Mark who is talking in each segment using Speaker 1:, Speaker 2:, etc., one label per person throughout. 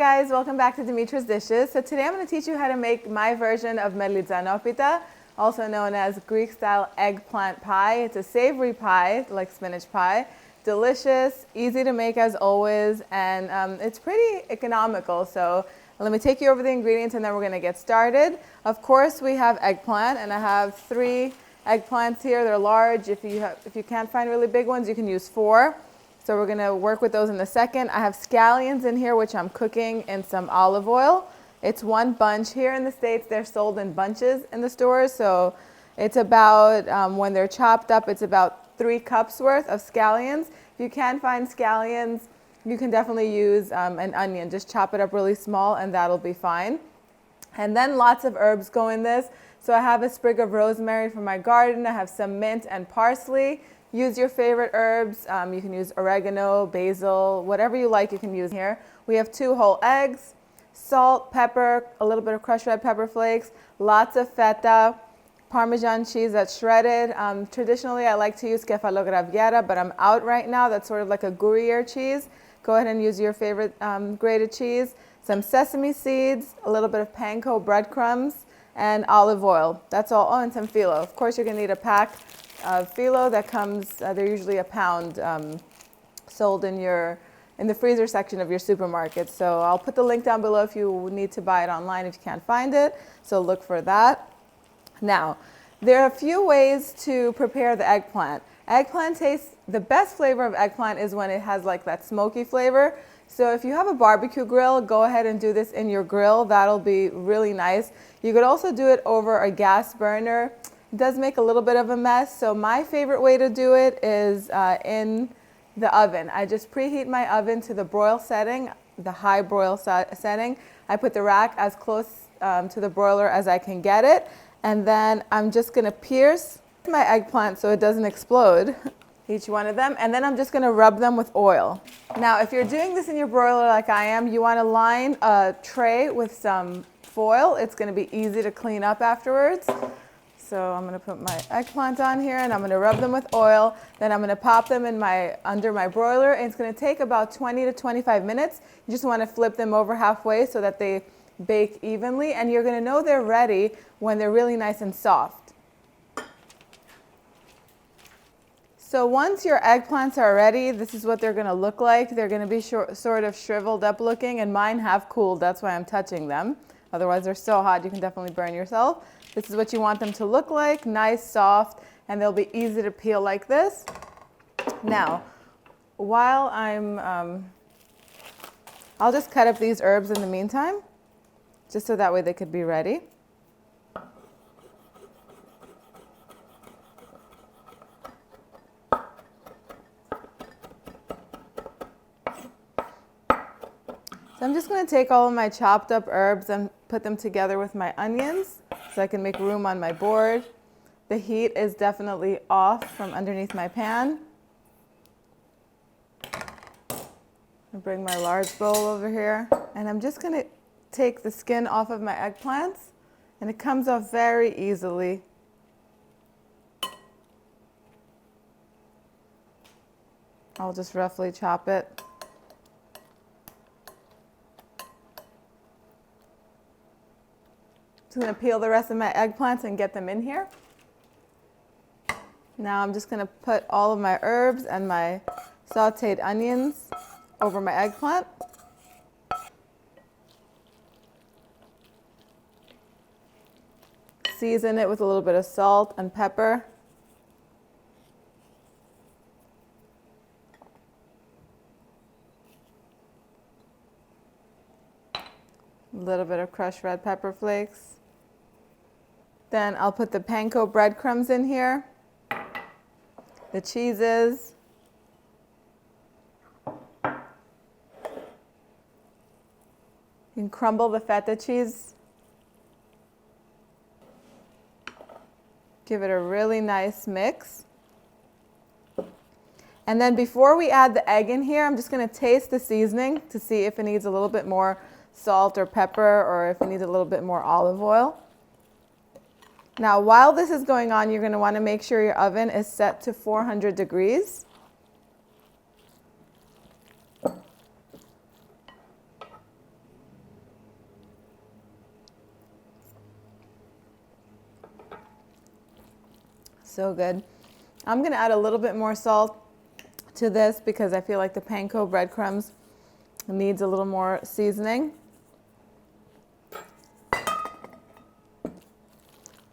Speaker 1: guys, welcome back to Dimitra's Dishes. So today I'm going to teach you how to make my version of Melitzanopita, also known as Greek-style eggplant pie. It's a savory pie, like spinach pie. Delicious, easy to make as always, and it's pretty economical. So let me take you over the ingredients and then we're going to get started. Of course, we have eggplant, and I have 3 eggplants here. They're large. If you can't find really big ones, you can use 4. So we're going to work with those in a second. I have scallions in here, which I'm cooking in some olive oil. It's 1 bunch. Here in the States, they're sold in bunches in the stores. So it's about, when they're chopped up, it's about 3 cups worth of scallions. If you can't find scallions, you can definitely use an onion. Just chop it up really small and that'll be fine. And then lots of herbs go in this. So I have a sprig of rosemary from my garden. I have some mint and parsley. Use your favorite herbs. You can use oregano, basil, whatever you like you can use here. We have 2 whole eggs, salt, pepper, a little bit of crushed red pepper flakes, lots of feta, Parmesan cheese that's shredded. Traditionally, I like to use kefalograviera, but I'm out right now. That's sort of like a Gruyere cheese. Go ahead and use your favorite grated cheese. Some sesame seeds, a little bit of Panko breadcrumbs, and olive oil. That's all. Oh, and some phyllo. Of course, you're going to need a pack of phyllo that comes, they're usually a pound, sold in the freezer section of your supermarket. So I'll put the link down below if you need to buy it online if you can't find it. So look for that. Now, there are a few ways to prepare the eggplant. Eggplant tastes, the best flavor of eggplant is when it has like that smoky flavor. So if you have a barbecue grill, go ahead and do this in your grill. That'll be really nice. You could also do it over a gas burner. It does make a little bit of a mess, so my favorite way to do it is in the oven. I just preheat my oven to the broil setting, the high broil setting. I put the rack as close to the broiler as I can get it, and then I'm just going to pierce my eggplant so it doesn't explode, each one of them, and then I'm just going to rub them with oil. Now, if you're doing this in your broiler like I am, you want to line a tray with some foil. It's going to be easy to clean up afterwards. So I'm going to put my eggplant on here and I'm going to rub them with oil. Then I'm going to pop them in under my broiler. And it's going to take about 20 to 25 minutes. You just want to flip them over halfway so that they bake evenly. And you're going to know they're ready when they're really nice and soft. So once your eggplants are ready, this is what they're going to look like. They're going to be sort of shriveled up looking, and mine have cooled. That's why I'm touching them. Otherwise, they're so hot you can definitely burn yourself. This is what you want them to look like, nice, soft, and they'll be easy to peel like this. Now, while I'll just cut up these herbs in the meantime, just so that way they could be ready. So I'm just going to take all of my chopped up herbs and put them together with my onions so I can make room on my board. The heat is definitely off from underneath my pan. I'll bring my large bowl over here, and I'm just going to take the skin off of my eggplants, and it comes off very easily. I'll just roughly chop it. I'm going to peel the rest of my eggplants and get them in here. Now I'm just going to put all of my herbs and my sauteed onions over my eggplant. Season it with a little bit of salt and pepper. A little bit of crushed red pepper flakes. Then I'll put the Panko breadcrumbs in here, the cheeses, you can crumble the feta cheese, give it a really nice mix. And then before we add the egg in here, I'm just going to taste the seasoning to see if it needs a little bit more salt or pepper, or if it needs a little bit more olive oil. Now, while this is going on, you're going to want to make sure your oven is set to 400 degrees. So good. I'm gonna add a little bit more salt to this because I feel like the Panko breadcrumbs needs a little more seasoning.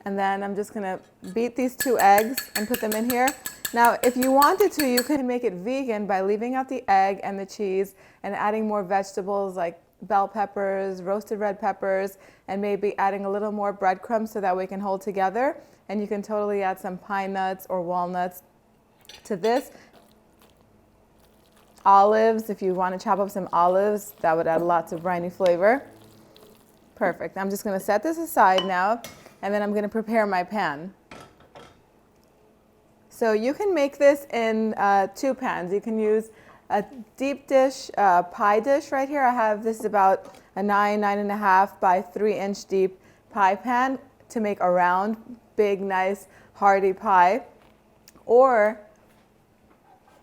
Speaker 1: And then I'm just gonna beat these 2 eggs and put them in here. Now, if you wanted to, you could make it vegan by leaving out the egg and the cheese and adding more vegetables like bell peppers, roasted red peppers, and maybe adding a little more breadcrumbs so that we can hold together. And you can totally add some pine nuts or walnuts to this. Olives, if you want to chop up some olives, that would add lots of briny flavor. Perfect. I'm just going to set this aside now, and then I'm going to prepare my pan. So you can make this in 2 pans. You can use a deep dish pie dish right here. I have this is about a 9.5 by 3-inch deep pie pan to make a round, big, nice, hearty pie. Or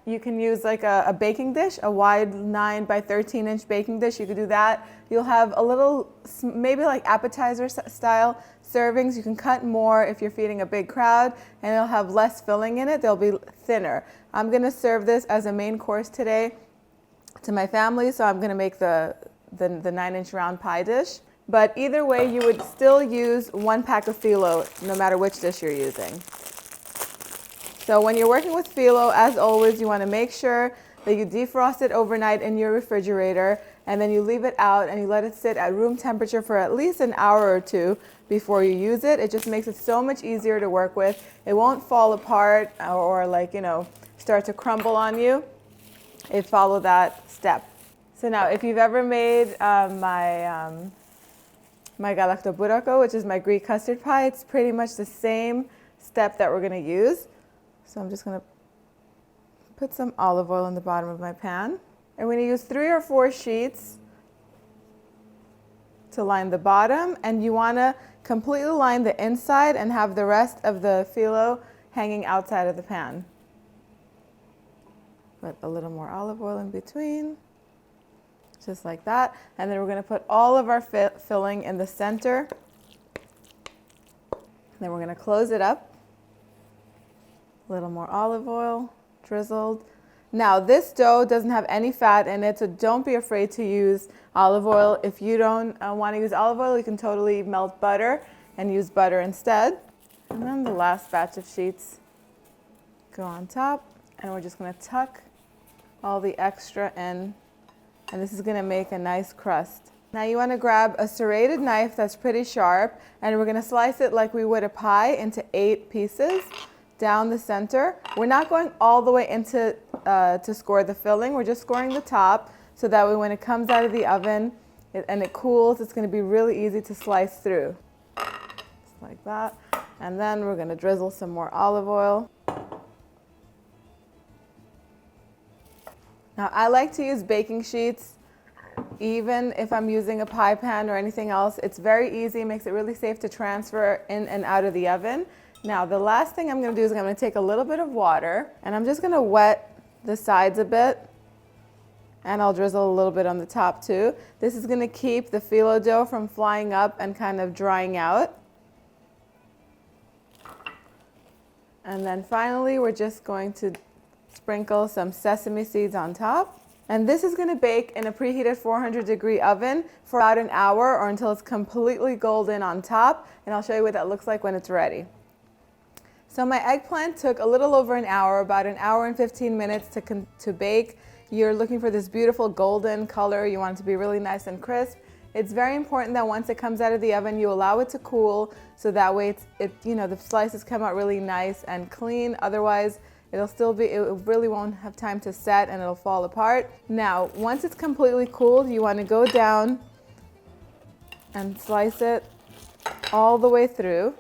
Speaker 1: you can use like a baking dish, a wide 9 by 13-inch baking dish. You could do that. You'll have a little, maybe like appetizer style servings. You can cut more if you're feeding a big crowd, and it'll have less filling in it. They'll be thinner. I'm going to serve this as a main course today to my family, so I'm going to make the 9-inch round pie dish. But either way, you would still use 1 pack of phyllo, no matter which dish you're using. So when you're working with phyllo, as always, you want to make sure that you defrost it overnight in your refrigerator, and then you leave it out and you let it sit at room temperature for at least an hour or 2 before you use it. It just makes it so much easier to work with. It won't fall apart or like, start to crumble on you. It follow that step. So now, if you've ever made my galaktobourako, which is my Greek custard pie, it's pretty much the same step that we're going to use. So I'm just going to put some olive oil in the bottom of my pan. I'm going to use 3 or 4 sheets to line the bottom, and you want to completely line the inside and have the rest of the phyllo hanging outside of the pan. Put a little more olive oil in between, just like that. And then we're going to put all of our filling in the center. Then we're going to close it up. A little more olive oil, drizzled. Now, this dough doesn't have any fat in it, so don't be afraid to use olive oil. If you don't want to use olive oil, you can totally melt butter and use butter instead. And then the last batch of sheets go on top, and we're just going to tuck all the extra in, and this is going to make a nice crust. Now you want to grab a serrated knife that's pretty sharp, and we're going to slice it like we would a pie into 8 pieces down the center. We're not going all the way into to score the filling. We're just scoring the top, so that way when it comes out of the oven and it cools, it's going to be really easy to slice through. Just like that. And then we're going to drizzle some more olive oil. Now I like to use baking sheets even if I'm using a pie pan or anything else. It's very easy, makes it really safe to transfer in and out of the oven. Now the last thing I'm going to do is I'm going to take a little bit of water, and I'm just going to wet the sides a bit, and I'll drizzle a little bit on the top too. This is going to keep the phyllo dough from flying up and kind of drying out. And then finally we're just going to sprinkle some sesame seeds on top. And this is going to bake in a preheated 400-degree oven for about an hour, or until it's completely golden on top, and I'll show you what that looks like when it's ready. So my eggplant took a little over an hour, about an hour and 15 minutes to bake. You're looking for this beautiful golden color. You want it to be really nice and crisp. It's very important that once it comes out of the oven, you allow it to cool, so that way the slices come out really nice and clean. Otherwise, it really won't have time to set, and it'll fall apart. Now, once it's completely cooled, you want to go down and slice it all the way through.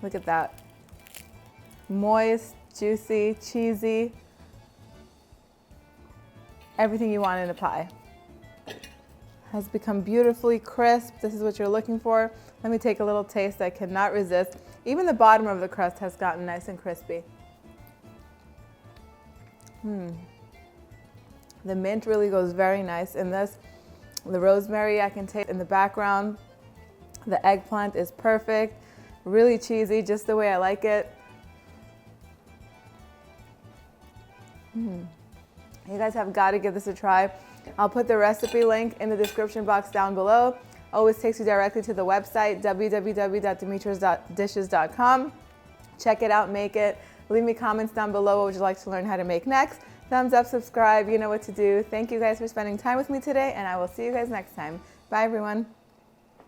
Speaker 1: Look at that. Moist, juicy, cheesy. Everything you want in a pie. Has become beautifully crisp. This is what you're looking for. Let me take a little taste. I cannot resist. Even the bottom of the crust has gotten nice and crispy. The mint really goes very nice in this. The rosemary I can taste in the background. The eggplant is perfect, really cheesy, just the way I like it. You guys have got to give this a try. I'll put the recipe link in the description box down below. Always takes you directly to the website, www.dimitrasdishes.com. Check it out, make it. Leave me comments down below. What would you like to learn how to make next? Thumbs up, subscribe, you know what to do. Thank you guys for spending time with me today, and I will see you guys next time. Bye, everyone.